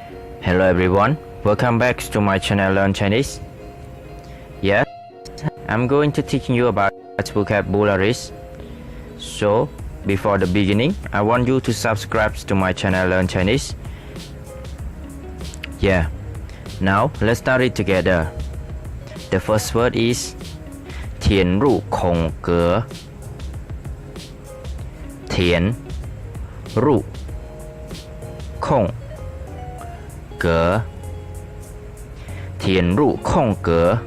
Hello everyone, welcome back to my channel Learn Chinese. Yes, I'm going to teach you about vocabularies. So, before the beginning, I want you to subscribe to my channel Learn Chinese. Yeah, now let's start it together. The first word is 填入空格填入空格填入空格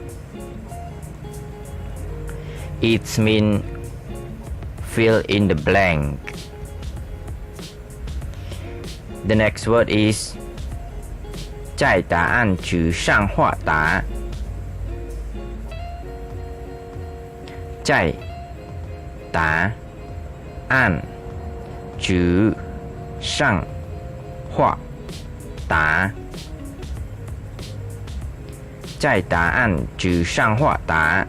It means fill in the blank. The next word is 在答案纸上画答在答案纸上画答在答案纸上画答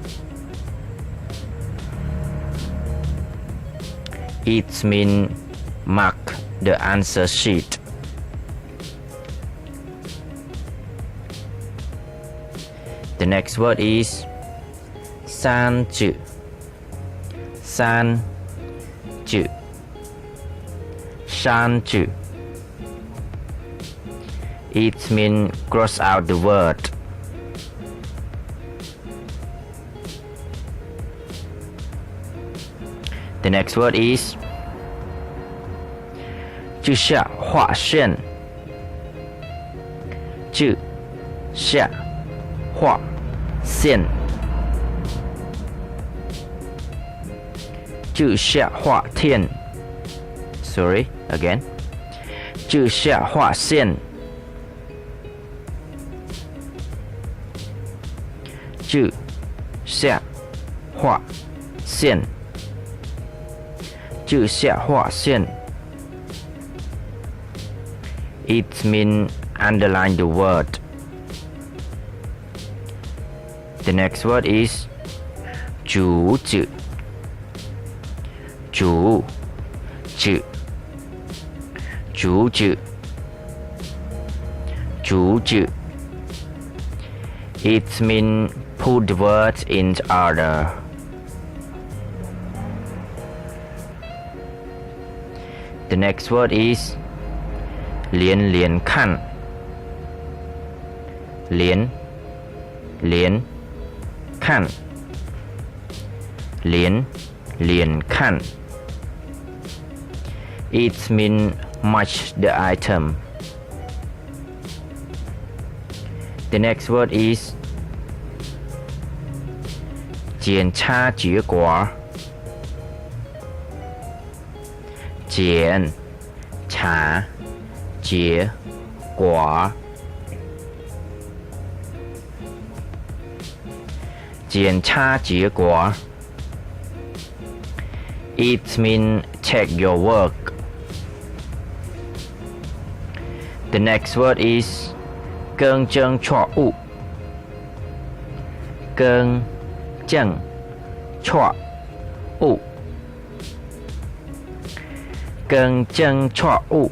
It means mark the answer sheet. The next word is 删字删字删字 It means cross out the word. The next word is 字下划线字下划线字下划线 Sorry, again 字下划线字下划线字下划线 It means underline the word. The next word is 主旨主旨主旨主旨 It means put the words in order. The next word is 连连看连连看连连看 It means match the item. The next word is 检查结果检查结果检查结果 It means check your work. The next word is 更正错误更正错误更正错误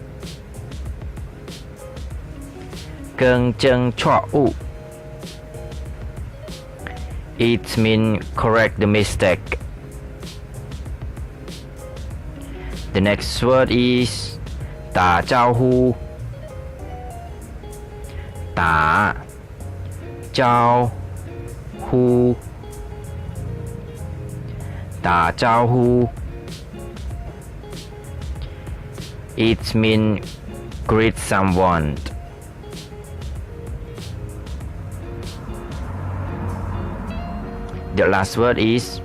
更正错误 It means correct the mistake. The next word is 打招呼打招呼打招呼 It means greet someone. The last word is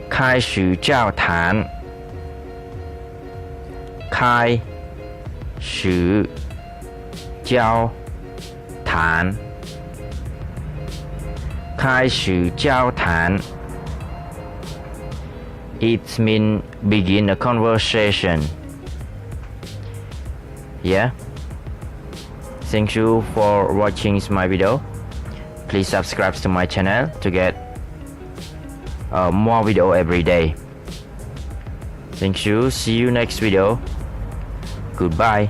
开始交谈开始交谈开始交谈 It means begin a conversation. Yeah, thank you for watching my video. Please subscribe to my channel to get more video every day. Thank you. See you next video. Goodbye.